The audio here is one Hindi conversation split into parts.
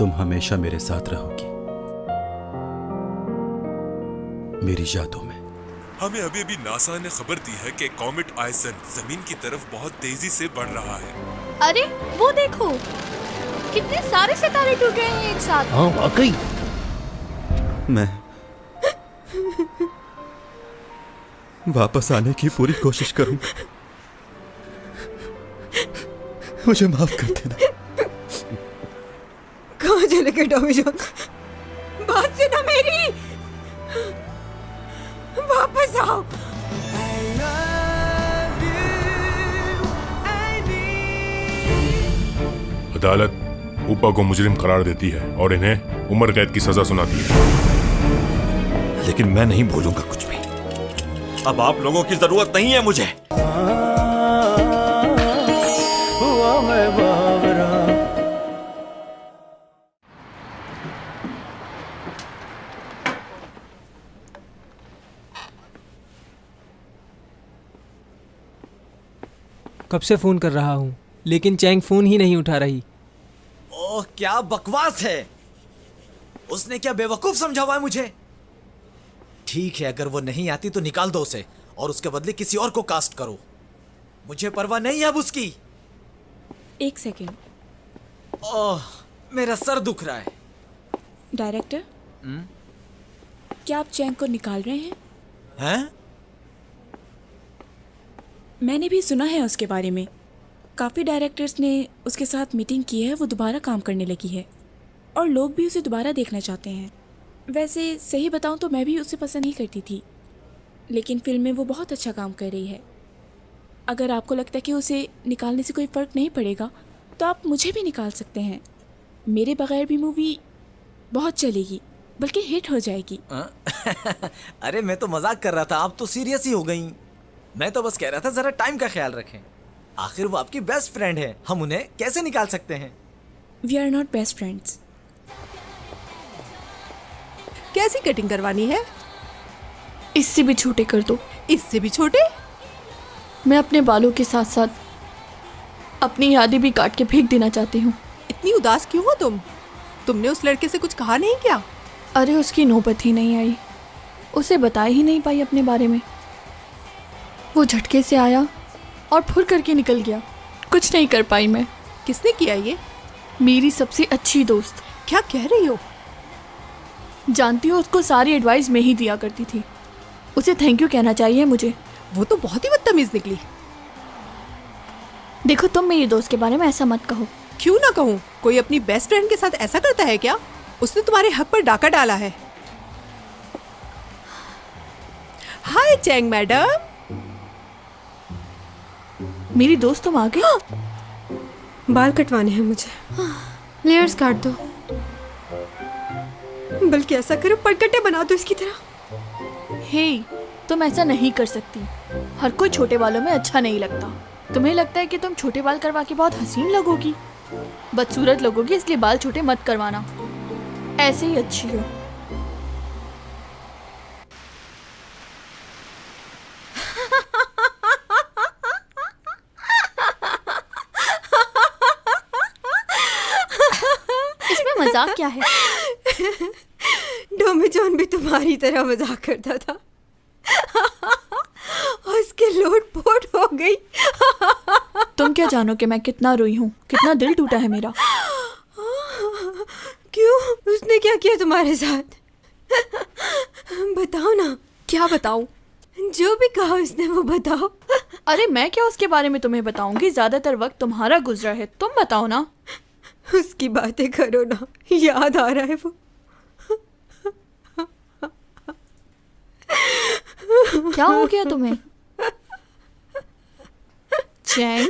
तुम हमेशा मेरे साथ रहोगी, मेरी यादों में। हमें अभी अभी नासा ने खबर दी है कि कॉमेट आयसन जमीन की तरफ बहुत तेजी से बढ़ रहा है। अरे वो देखो, कितने सारे सितारे टूट रहे हैं एक साथ। हाँ वाकई। मैं वापस आने की पूरी कोशिश करूंगा, मुझे माफ कर देना। कहाँ चले गए टॉमी जॉन? बात सुनो मेरी, वापस आओ। अदालत ऊपा को मुजरिम करार देती है और इन्हें उम्र कैद की सजा सुनाती है। लेकिन मैं नहीं भूलूंगा कुछ भी। अब आप लोगों की जरूरत नहीं है मुझे। हुआ मैं बावरा। कब से फोन कर रहा हूँ लेकिन चैंग फोन ही नहीं उठा रही। ओह क्या बकवास है। उसने क्या बेवकूफ समझा हुआ है मुझे। ठीक है, अगर वो नहीं आती तो निकाल दो उसे और उसके बदले किसी और को कास्ट करो। मुझे परवाह नहीं है अब उसकी। एक सेकेंड। ओह मेरा सर दुख रहा है। डायरेक्टर, क्या आप चैंग को निकाल रहे हैं? हैं? मैंने भी सुना है उसके बारे में। काफ़ी डायरेक्टर्स ने उसके साथ मीटिंग की है, वो दोबारा काम करने लगी है और लोग भी उसे दोबारा देखना चाहते हैं। वैसे सही बताऊं तो मैं भी उसे पसंद ही करती थी, लेकिन फिल्म में वो बहुत अच्छा काम कर रही है। अगर आपको लगता है कि उसे निकालने से कोई फ़र्क नहीं पड़ेगा तो आप मुझे भी निकाल सकते हैं। मेरे बगैर भी मूवी बहुत चलेगी, बल्कि हिट हो जाएगी। अरे मैं तो मजाक कर रहा था, आप तो सीरियस ही हो गई। मैं तो बस कह रहा था जरा टाइम का ख्याल रखें। आखिर वो आपकी बेस्ट फ्रेंड है, हम उन्हें कैसे निकाल सकते हैं? We are not best friends. कैसी कटिंग करवानी है? इससे भी छोटे कर दो। इससे भी छोटे? मैं अपने बालों के साथ साथ अपनी यादें भी काट के फेंक देना चाहती हूँ। इतनी उदास क्यों हो तुम? तुमने उस लड़के से कुछ कहा नहीं क्या? अरे उसकी नौबत ही नहीं आई, उसे बता ही नहीं पाई अपने बारे में। वो झटके से आया और फुर करके निकल गया, कुछ नहीं कर पाई मैं। किसने किया ये? मेरी सबसे अच्छी दोस्त। क्या कह रही हो? जानती हो उसको सारी एडवाइस मैं ही दिया करती थी। उसे थैंक यू कहना चाहिए मुझे। वो तो बहुत ही बदतमीज निकली। देखो तुम मेरी दोस्त के बारे में ऐसा मत कहो। क्यों ना कहूँ? कोई अपनी बेस्ट फ्रेंड के साथ ऐसा करता है क्या? उसने तुम्हारे हक पर डाका डाला है। हाय चैंग मैडम। मेरी दोस्त तुम आ गई? बाल कटवाने हैं मुझे। लेयर्स काट दो। बल्कि ऐसा करो, परकटे बना दो इसकी तरह। हे, तुम ऐसा नहीं कर सकती। हर कोई छोटे बालों में अच्छा नहीं लगता। तुम्हें लगता है कि तुम छोटे बाल करवा के बहुत हसीन लगोगी, बदसूरत लगोगी, इसलिए बाल छोटे मत करवाना। ऐसे ही अच्छी हो। इसमें मजाक क्या है? टॉमी जॉन भी तुम्हारी तरह मजाक करता था। उसके लोट पोट हो गई। तुम क्या जानो कि मैं कितना रोई हूँ, कितना दिल टूटा है मेरा। क्यों? उसने क्या किया तुम्हारे साथ? बताओ ना। क्या बताऊं? जो भी कहा उसने वो बताओ। अरे मैं क्या उसके बारे में तुम्हें बताऊंगी, ज्यादातर वक्त तुम्हारा गुजरा है। तुम बताओ ना। उसकी बातें करो ना, याद आ रहा है वो। क्या हो गया तुम्हें? चैंग,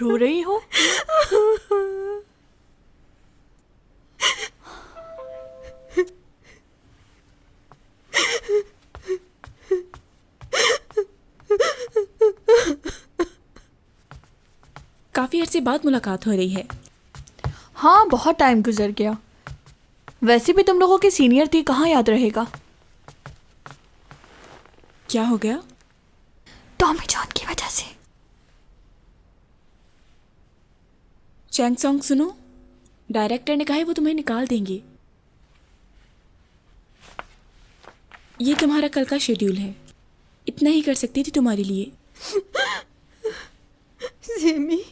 रो रही हो? काफ़ी अरसे बाद मुलाकात हो रही है। हाँ, बहुत टाइम गुजर गया। वैसे भी तुम लोगों के सीनियर थी, कहाँ याद रहेगा। क्या हो गया? टॉमी जॉन की वजह से। चैंग सॉन्ग सुनो, डायरेक्टर ने कहा है वो तुम्हें निकाल देंगे। ये तुम्हारा कल का शेड्यूल है, इतना ही कर सकती थी तुम्हारे लिए। सेमी,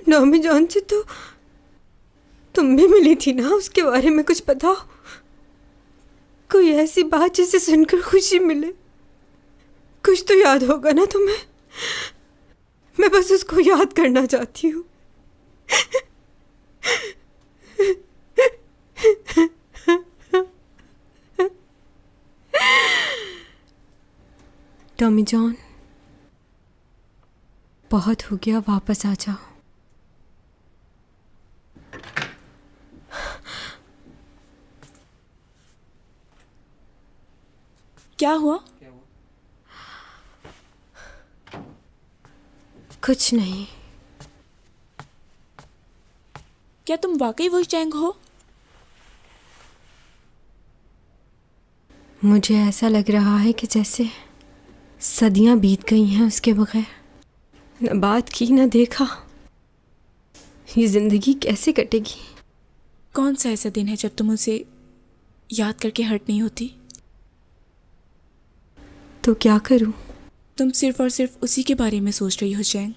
नॉमी जॉन से तो तुम भी मिली थी ना, उसके बारे में कुछ बताओ। कोई ऐसी बात जिसे सुनकर खुशी मिले। कुछ तो याद होगा ना तुम्हें। मैं बस उसको याद करना चाहती हूँ। टॉमी जॉन, बहुत हो गया, वापस आ जाओ। क्या हुआ? कुछ नहीं। क्या तुम वाकई वही चैंग हो? मुझे ऐसा लग रहा है कि जैसे सदियां बीत गई हैं उसके बगैर। न बात की न देखा। ये जिंदगी कैसे कटेगी? कौन सा ऐसा दिन है जब तुम उसे याद करके हर्ट नहीं होती? तो क्या करूं? तुम सिर्फ और सिर्फ उसी के बारे में सोच रही हो चैंग।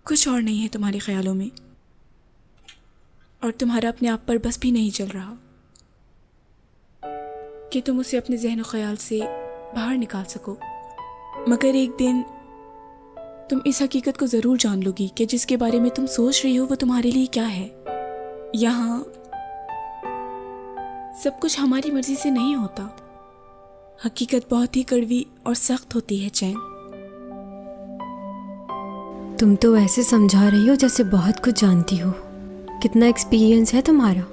कुछ और नहीं है तुम्हारे ख्यालों में, और तुम्हारा अपने आप पर बस भी नहीं चल रहा कि तुम उसे अपने जहन ख्याल से बाहर निकाल सको। मगर एक दिन तुम इस हकीकत को ज़रूर जान लोगी कि जिसके बारे में तुम सोच रही हो वो तुम्हारे लिए क्या है। यहाँ सब कुछ हमारी मर्जी से नहीं होता। हकीकत बहुत ही कड़वी और सख्त होती है चैन। तुम तो ऐसे समझा रही हो जैसे बहुत कुछ जानती हो। कितना एक्सपीरियंस है तुम्हारा?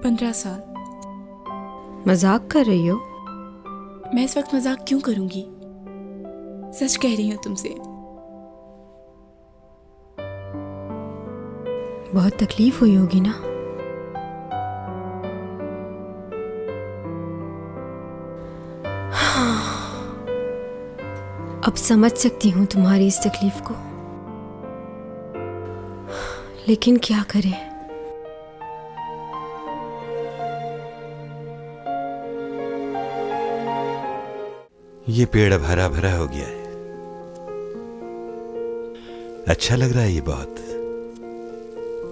15 साल। मजाक कर रही हो? मैं इस वक्त मजाक क्यों करूंगी? सच कह रही हूं तुमसे। बहुत तकलीफ हुई होगी ना? अब समझ सकती हूँ तुम्हारी इस तकलीफ को, लेकिन क्या करें? ये पेड़ अब हरा भरा हो गया है। अच्छा लग रहा है ये बहुत।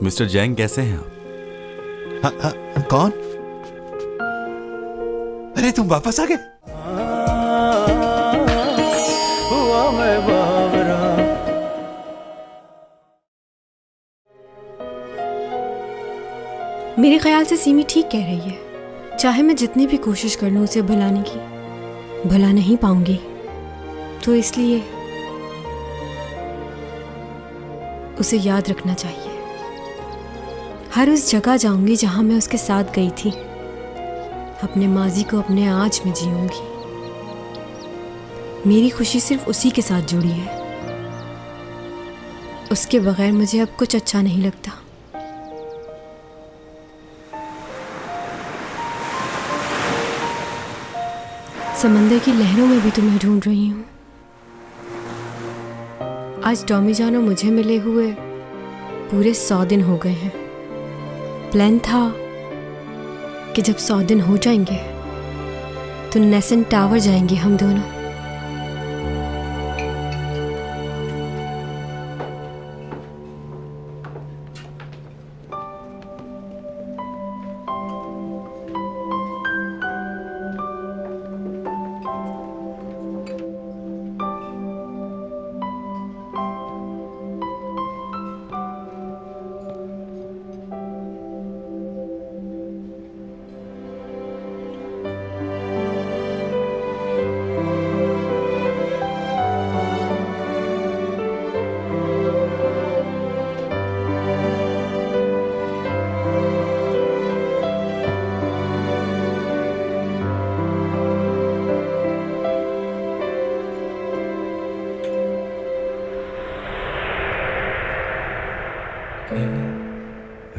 मिस्टर जैंग, कैसे हैं आप? हाँ, कौन? अरे तुम वापस आ गए? हुआ मैं बावरा। मेरे ख्याल से सीमी ठीक कह रही है। चाहे मैं जितनी भी कोशिश कर लूं उसे भुलाने की, भुला नहीं पाऊंगी। तो इसलिए उसे याद रखना चाहिए। हर उस जगह जाऊंगी जहां मैं उसके साथ गई थी। अपने माजी को अपने आज में जीऊंगी। मेरी खुशी सिर्फ उसी के साथ जुड़ी है। उसके बगैर मुझे अब कुछ अच्छा नहीं लगता। समंदर की लहरों में भी तुम्हें ढूंढ रही हूँ। आज टॉमी जान और मुझे मिले हुए पूरे 100 दिन हो गए हैं। प्लान था कि जब 100 दिन हो जाएंगे तो नेसन टावर जाएंगे हम दोनों।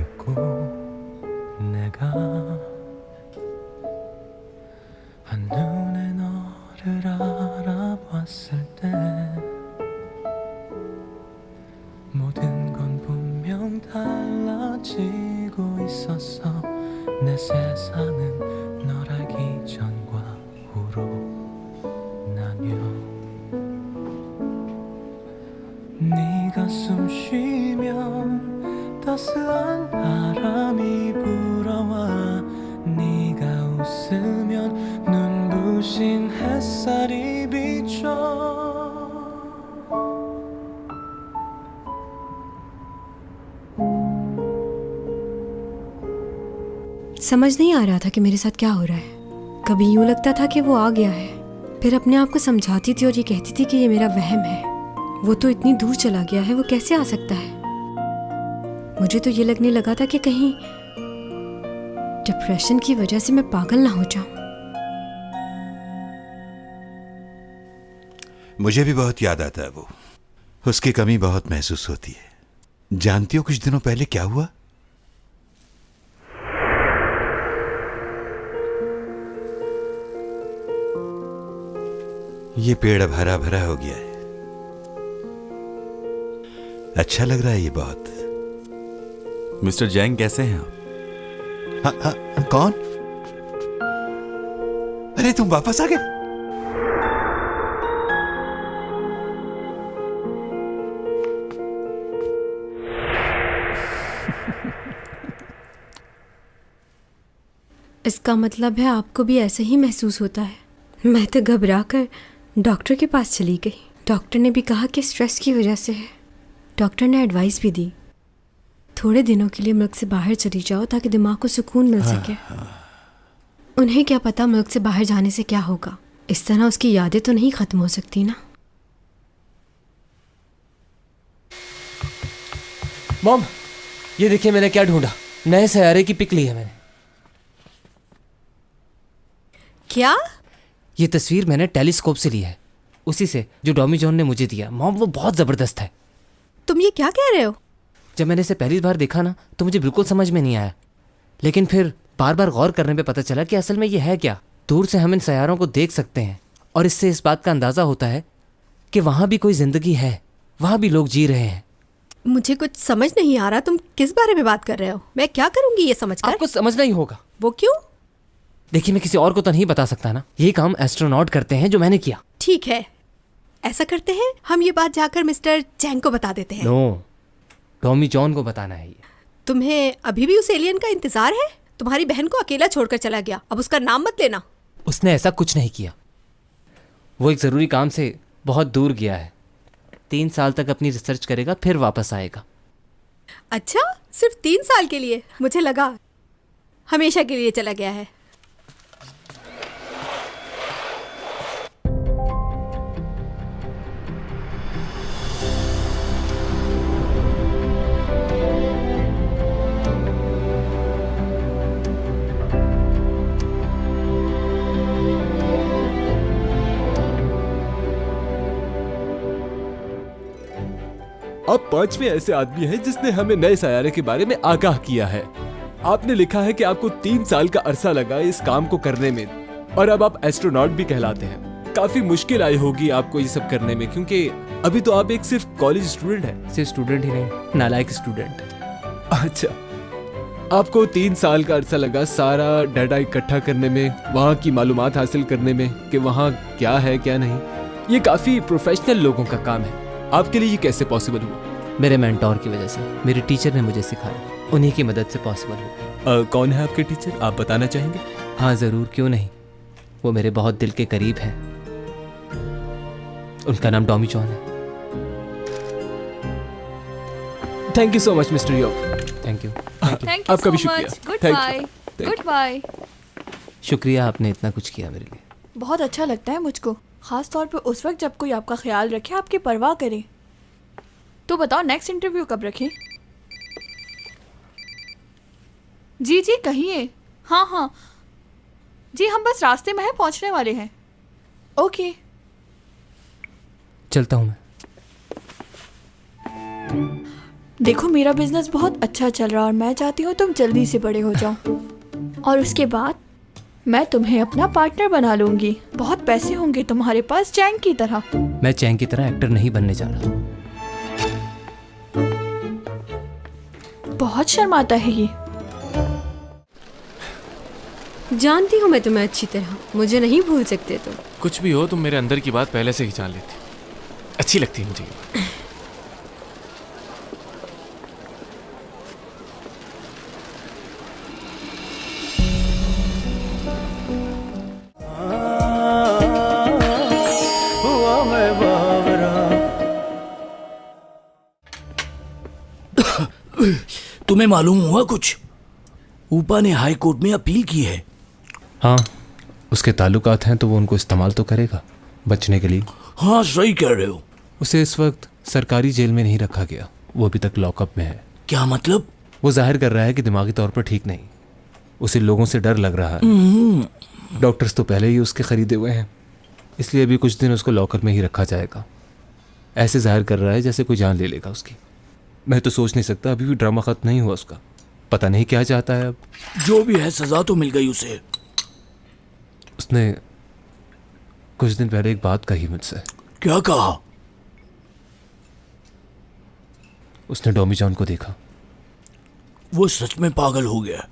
잊고 내가 한눈에 너를 알아봤을 때 모든 건 따스한 바람이 불어와 네가 웃으면 눈부신 햇살이 비춰 समझ नहीं आ रहा था कि मेरे साथ क्या हो रहा है। कभी यूं लगता था कि वो आ गया है, फिर अपने आप को समझाती थी और ये कहती थी कि ये मेरा वहम है। वो तो इतनी दूर चला गया है, वो कैसे आ सकता है। मुझे तो ये लगने लगा था कि कहीं डिप्रेशन की वजह से मैं पागल ना हो जाऊं। मुझे भी बहुत याद आता है वो। उसकी कमी बहुत महसूस होती है। जानती हो कुछ दिनों पहले क्या हुआ? ये पेड़ अब हरा भरा हो गया है। अच्छा लग रहा है ये बहुत। मिस्टर जैंग कैसे हैं आप? हाँ, कौन? अरे तुम वापस आ गए? इसका मतलब है आपको भी ऐसा ही महसूस होता है। मैं तो घबरा कर डॉक्टर के पास चली गई। डॉक्टर ने भी कहा कि स्ट्रेस की वजह से है। डॉक्टर ने एडवाइस भी दी, थोड़े दिनों के लिए मुल्क से बाहर चली जाओ ताकि दिमाग को सुकून मिल सके। उन्हें क्या पता मुल्क से बाहर जाने से क्या होगा। इस तरह उसकी यादें तो नहीं खत्म हो सकती ना। मॉम, ये देखिए मैंने क्या ढूंढा। नए सैयारे की पिक ली है मैंने। क्या? ये तस्वीर मैंने टेलीस्कोप से ली है, उसी से जो डॉमी जॉन ने मुझे दिया। मॉम, वो बहुत ज़बरदस्त है। तुम ये क्या कह रहे हो? जब मैंने इसे पहली बार देखा ना तो मुझे बिल्कुल समझ में नहीं आया, लेकिन फिर बार बार गौर करने पे पता चला कि असल में ये है क्या। दूर से हम इन सैयारों को देख सकते हैं और इससे इस बात का अंदाज़ा होता है कि वहाँ भी कोई ज़िंदगी है, वहाँ भी लोग जी रहे हैं। मुझे कुछ समझ नहीं आ रहा, तुम किस बारे में बात कर रहे हो? मैं क्या करूंगी ये समझकर? आपको समझना ही होगा। वो क्यों? देखिए, मैं किसी और को तो नहीं बता सकता ना। ये काम एस्ट्रोनॉट करते हैं जो मैंने किया। ठीक है, ऐसा करते हैं, हम ये बात जाकर मिस्टर चैंग को बता देते हैं। नो, टॉमी जॉन को बताना है ये। तुम्हें अभी भी उस एलियन का इंतजार है? तुम्हारी बहन को अकेला छोड़कर चला गया, अब उसका नाम मत लेना। उसने ऐसा कुछ नहीं किया। वो एक ज़रूरी काम से बहुत दूर गया है। 3 साल तक अपनी रिसर्च करेगा, फिर वापस आएगा। अच्छा, सिर्फ 3 साल के लिए? मुझे लगा हमेशा के लिए चला गया है। आप 5वें ऐसे आदमी हैं जिसने हमें नए सैयारे के बारे में आगाह किया है। आपने लिखा है कि आपको 3 साल का अरसा लगा इस काम को करने में, और अब आप एस्ट्रोनॉट भी कहलाते हैं। काफी मुश्किल आई होगी आपको ये सब करने में, क्योंकि अभी तो आप एक सिर्फ कॉलेज स्टूडेंट हैं। सिर्फ स्टूडेंट ही नहीं, नालायक स्टूडेंट। अच्छा, आपको 3 साल का अरसा लगा सारा डाटा इकट्ठा करने में, वहाँ की मालूमात हासिल करने में कि वहाँ क्या है क्या नहीं। ये काफी प्रोफेशनल लोगों का काम है। आपके लिए ये कैसे पॉसिबल हुआ? मेरे मेंटोर की वजह से, मेरे टीचर ने मुझे सिखाया, उन्हीं की मदद से पॉसिबल हुआ। कौन है आपके टीचर, आप बताना चाहेंगे? हाँ ज़रूर, क्यों नहीं। वो मेरे बहुत दिल के करीब हैं। उनका नाम टॉमी जॉन है। Thank you so much mister Yog. Thank you. आपका भी शुक्रिया। Good Thank bye. you. Good bye. शुक्रिया, आपने इतना कुछ किया मेरे लिए। बहुत अच्छा लगता है मुझको, खास तौर पे उस वक्त जब कोई आपका ख्याल रखे, आपकी परवाह करे। तो बताओ नेक्स्ट इंटरव्यू कब रखें? जी जी कहिए। हाँ हाँ जी, हम बस रास्ते में हैं, पहुंचने वाले हैं। ओके, चलता हूँ मैं। देखो मेरा बिजनेस बहुत अच्छा चल रहा है और मैं चाहती हूँ तुम जल्दी से बड़े हो जाओ, और उसके बाद मैं तुम्हें अपना पार्टनर बना लूंगी। बहुत पैसे होंगे तुम्हारे पास, चैंग की तरह। मैं चैंग की तरह एक्टर नहीं बनने जा रहा। बहुत शर्माता है ये। जानती हूँ मैं तुम्हें अच्छी तरह, मुझे नहीं भूल सकते तुम। कुछ भी हो, तुम मेरे अंदर की बात पहले से ही जान लेती। अच्छी लगती है मुझे ये बात। तुम्हें मालूम हुआ कुछ? ऊपा ने हाई कोर्ट में अपील की है। हाँ, उसके ताल्लुकात हैं तो वो उनको इस्तेमाल तो करेगा बचने के लिए। हाँ सही कह रहे हो। उसे इस वक्त सरकारी जेल में नहीं रखा गया, वो अभी तक लॉकअप में है। क्या मतलब? वो जाहिर कर रहा है कि दिमागी तौर पर ठीक नहीं, उसे लोगों से डर लग रहा है। डॉक्टर्स तो पहले ही उसके खरीदे हुए हैं, इसलिए अभी कुछ दिन उसको लॉकर में ही रखा जाएगा। ऐसे जाहिर कर रहा है जैसे कोई जान ले लेगा उसकी। मैं तो सोच नहीं सकता, अभी भी ड्रामा खत्म नहीं हुआ उसका। पता नहीं क्या चाहता है अब। जो भी है सजा तो मिल गई उसे। उसने कुछ दिन पहले एक बात कही मुझसे। क्या कहा? उसने डॉमी जॉन को देखा। वो सच में पागल हो गया।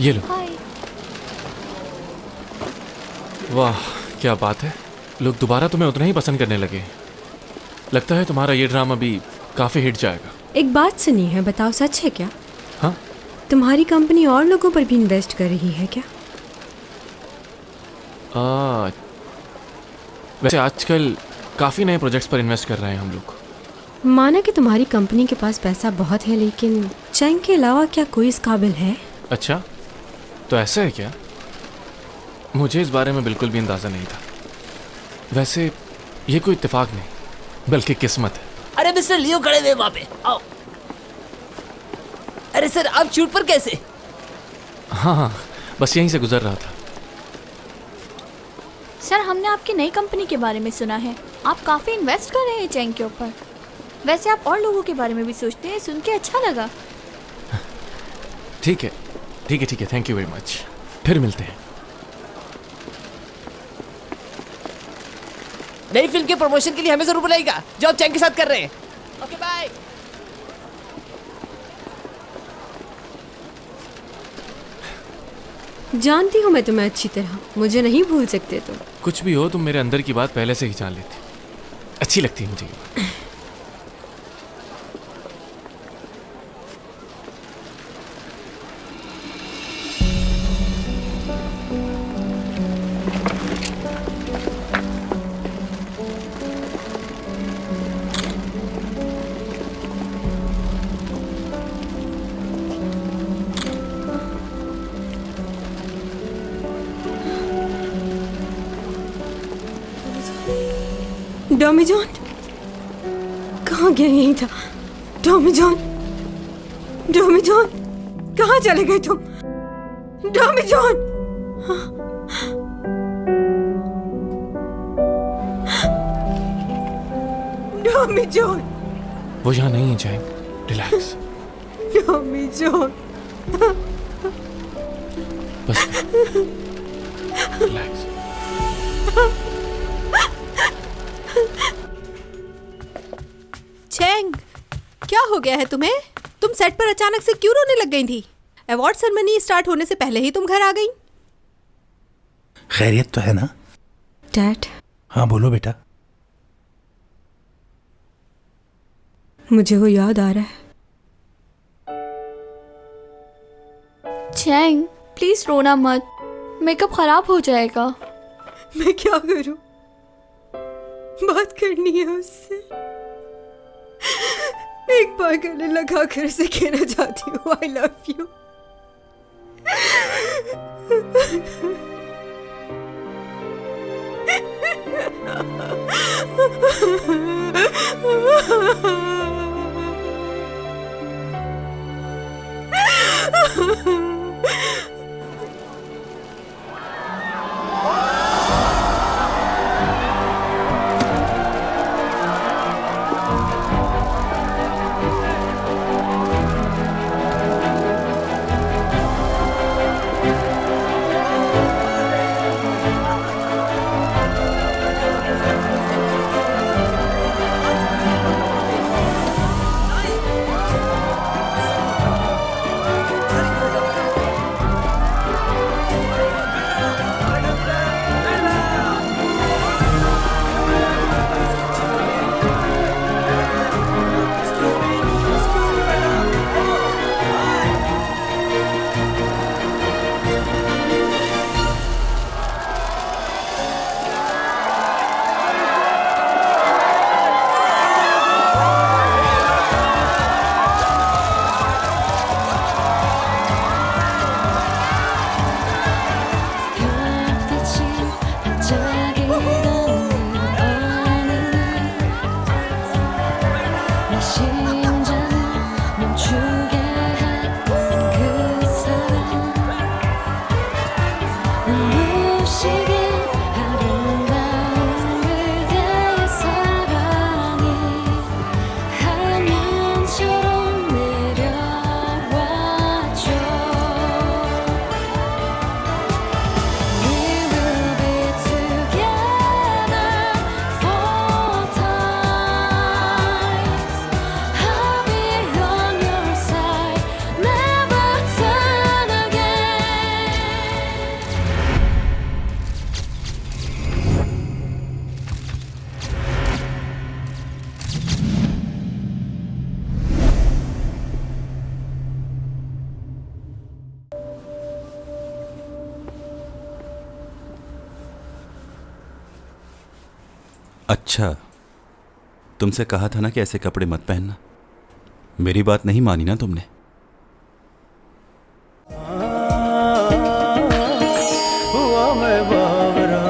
ये लो। वाह क्या बात है, लोग दोबारा तुम्हें उतना ही पसंद करने लगे। लगता है तुम्हारा ये ड्रामा भी काफी हिट जाएगा। एक बात सुनी है, बताओ सच है क्या? हाँ? तुम्हारी कंपनी और लोगों पर भी इन्वेस्ट कर रही है क्या? वैसे आजकल काफी नए प्रोजेक्ट्स पर इन्वेस्ट कर रहे हैं हम लोग। माना कि तुम्हारी कंपनी के पास पैसा बहुत है, लेकिन चैंग के अलावा क्या कोई इस काबिल है? अच्छा, तो ऐसा है क्या? मुझे इस बारे में बिल्कुल भी अंदाजा नहीं था। वैसे ये कोई इत्तेफाक नहीं बल्कि किस्मत है। अरे मिस्टर लियो खड़े हुए वहां पे, आओ। अरे सर आप शूट पर कैसे? हाँ, बस यहीं से गुजर रहा था। सर हमने आपकी नई कंपनी के बारे में सुना है, आप काफ़ी इन्वेस्ट कर रहे हैं चैंग के ऊपर। वैसे आप और लोगों के बारे में भी सोचते हैं, सुन के अच्छा लगा। ठीक है ठीक है ठीक है, थैंक यू वेरी मच। फिर मिलते हैं। नई फिल्म के प्रमोशन के लिए हमें जरूर बुलाएगा जो आप चैंग के साथ कर रहे हैं। Okay bye. जानती हूँ मैं तुम्हें अच्छी तरह, मुझे नहीं भूल सकते तुम। कुछ भी हो, तुम मेरे अंदर की बात पहले से ही जान लेती। अच्छी लगती है मुझे ये बात। डॉमी जॉन कहाँ गया? यही था। डॉमी जॉन, डॉमी जॉन कहाँ चले गए तुम? डॉमी जॉन, डॉमी जॉन। वो यहाँ नहीं है चैंग, रिलैक्स। डॉमी जॉन बस रिलैक्स। चैंग, क्या हो गया है तुम्हें? तुम सेट पर अचानक से क्यों रोने लग गई थी? अवार्ड सेरेमनी स्टार्ट होने से पहले ही तुम घर आ गई। खैरियत तो है ना? डैड। हाँ बोलो बेटा। मुझे वो याद आ रहा है। चैंग प्लीज रोना मत, मेकअप खराब हो जाएगा। मैं क्या करूं? बात करनी है उससे। एक बार गले लगा कर उसे कहना चाहती हूँ आई लव यू। अच्छा, तुमसे कहा था ना कि ऐसे कपड़े मत पहनना। मेरी बात नहीं मानी ना तुमने। हुआ मैं बावरा।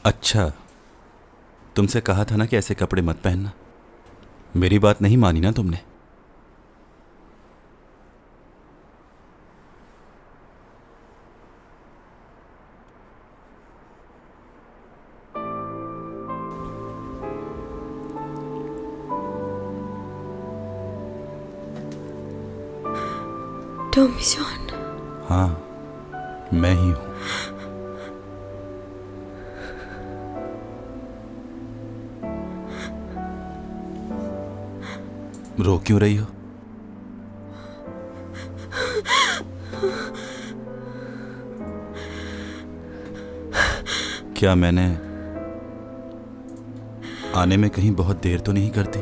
अच्छा, तुमसे कहा था ना कि ऐसे कपड़े मत पहनना। मेरी बात नहीं मानी ना तुमने। Tommy John. हाँ, मैं ही हूं। रो क्यों रही हो? क्या मैंने आने में कहीं बहुत देर तो नहीं करती?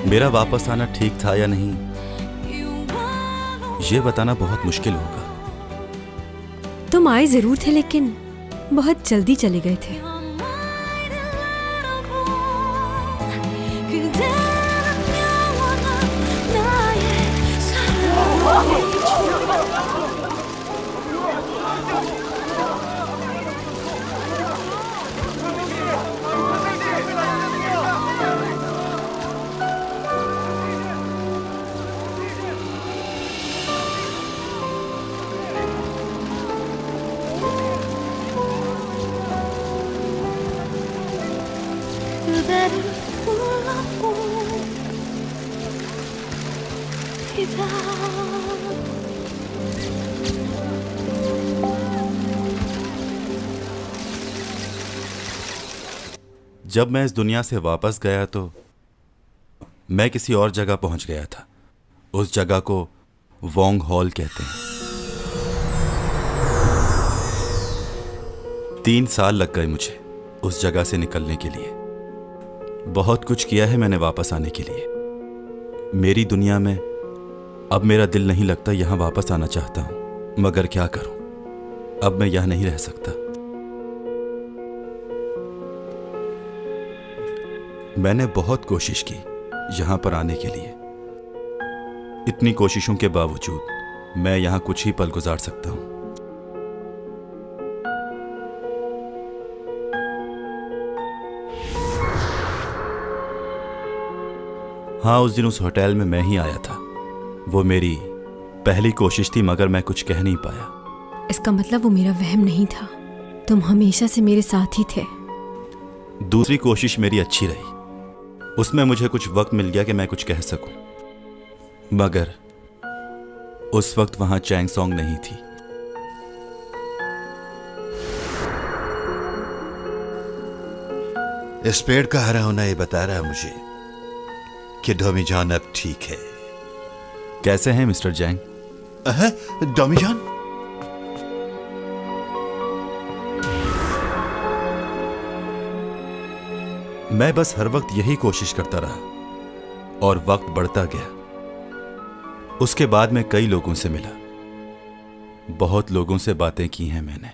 मेरा वापस आना ठीक था या नहीं, ये बताना बहुत मुश्किल होगा। तुम आए जरूर थे, लेकिन बहुत जल्दी चले गए थे। 그대를 불렀고 기다 जब मैं इस दुनिया से वापस गया तो मैं किसी और जगह पहुंच गया था। उस जगह को वोंग हॉल कहते हैं। 3 साल लग गए मुझे उस जगह से निकलने के लिए। बहुत कुछ किया है मैंने वापस आने के लिए। मेरी दुनिया में अब मेरा दिल नहीं लगता। यहां वापस आना चाहता हूं, मगर क्या करूं, अब मैं यहां नहीं रह सकता। मैंने बहुत कोशिश की यहां पर आने के लिए। इतनी कोशिशों के बावजूद मैं यहां कुछ ही पल गुजार सकता हूं। हाँ, उस दिन उस होटल में मैं ही आया था। वो मेरी पहली कोशिश थी, मगर मैं कुछ कह नहीं पाया। इसका मतलब वो मेरा वहम नहीं था। तुम हमेशा से मेरे साथ ही थे। दूसरी कोशिश मेरी अच्छी रही। उसमें मुझे कुछ वक्त मिल गया कि मैं कुछ कह सकूं, मगर उस वक्त वहां चैंग सॉन्ग नहीं थी। इस पेड़ का हरा होना ये बता रहा है मुझे कि डोमी जान अब ठीक है। कैसे हैं मिस्टर जैंग? डोमी जान? मैं बस हर वक्त यही कोशिश करता रहा और वक्त बढ़ता गया। उसके बाद मैं कई लोगों से मिला, बहुत लोगों से बातें की हैं मैंने।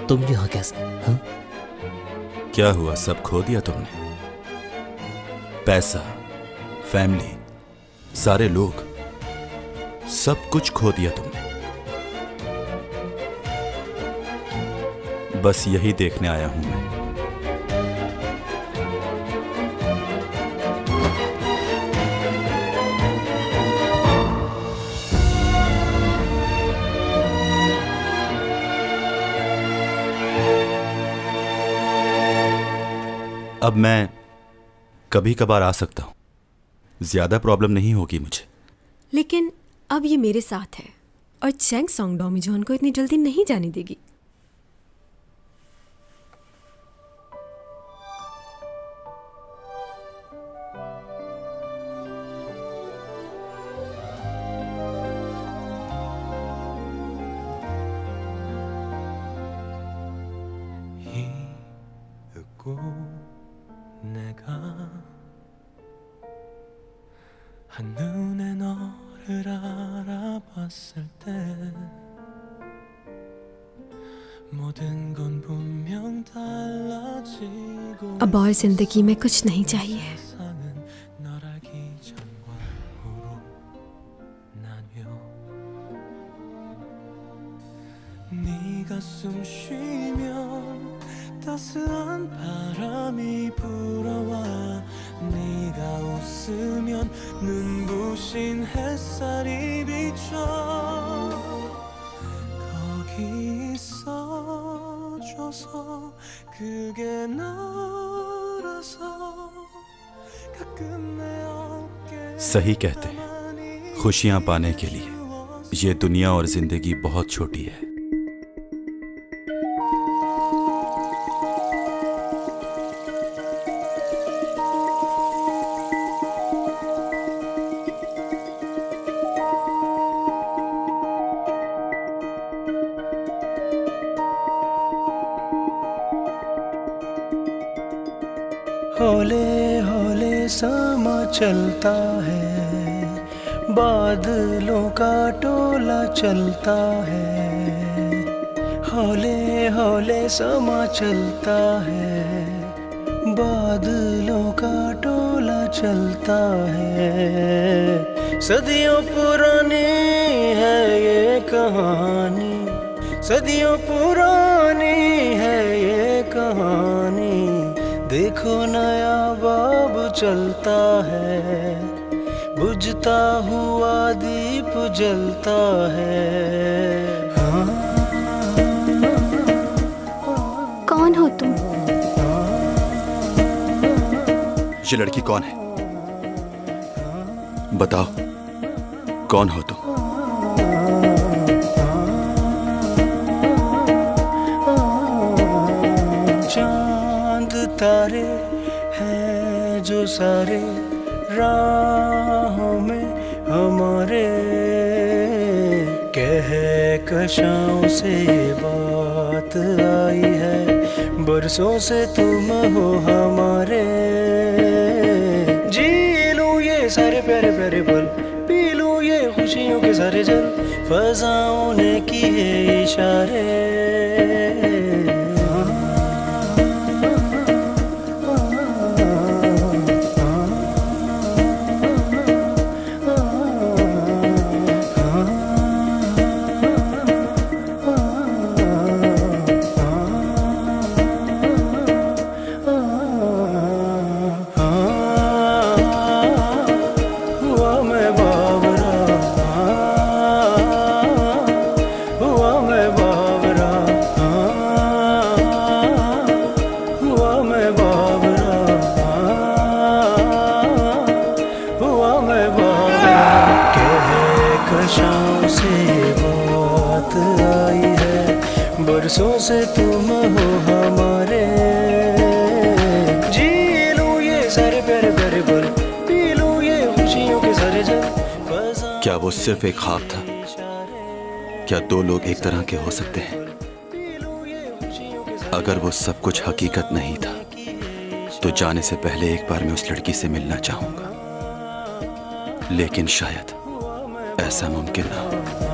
तुम यहाँ कैसे? हाँ? क्या हुआ, सब खो दिया तुमने? पैसा, फैमिली, सारे लोग, सब कुछ खो दिया तुमने। बस यही देखने आया हूं मैं। अब मैं कभी कभार आ सकता हूं, ज्यादा प्रॉब्लम नहीं होगी मुझे। लेकिन अब ये मेरे साथ है और चैंग सॉन्ग डोमी जॉन को इतनी जल्दी नहीं जाने देगी। 내가 한눈에 너를 알아봤을 때 모든 건 분명 달라지고 अब और जिंदगी में कुछ नहीं चाहिए। 널 알기 전과 후로 나뉘어 네가 숨 쉬면 따스한 바람이 불어와 네가 웃으면 눈부신 햇살이 비춰 거기 있어줘서 그게 너라서 가끔 내 어깨 सही कहते हैं, खुशियां पाने के लिए ये दुनिया और जिंदगी बहुत छोटी है। हौले हौले समा चलता है, बादलों का टोला चलता है, हौले हौले समा चलता है, बादलों का टोला चलता है। सदियों पुरानी है ये कहानी, सदियों पुरानी है ये कहानी, देखो नया बाब चलता है, बुझता हुआ दीप जलता है। कौन हो तुम? ये लड़की कौन है? बताओ, कौन हो तुम? चांद तारे हैं जो सारे राहों में हमारे, कहकशाओं से बात आई है, बरसों से तुम हो हमारे। जी लूं ये सारे प्यारे प्यारे पल, पी लूं ये खुशियों के सारे जल, फज़ाओं ने किए इशारे। कहकशां से बात आई है, बरसों से तुम हो हमारे। जी लूं ये सारे प्यारे प्यारे पल, पी लूं ये खुशियों के सारे जल। क्या वो सिर्फ एक ख्वाब था? क्या दो लोग एक तरह के हो सकते हैं? अगर वो सब कुछ हकीकत नहीं था तो जाने से पहले एक बार मैं उस लड़की से मिलना चाहूंगा, लेकिन शायद ऐसा मुमकिन ना हो।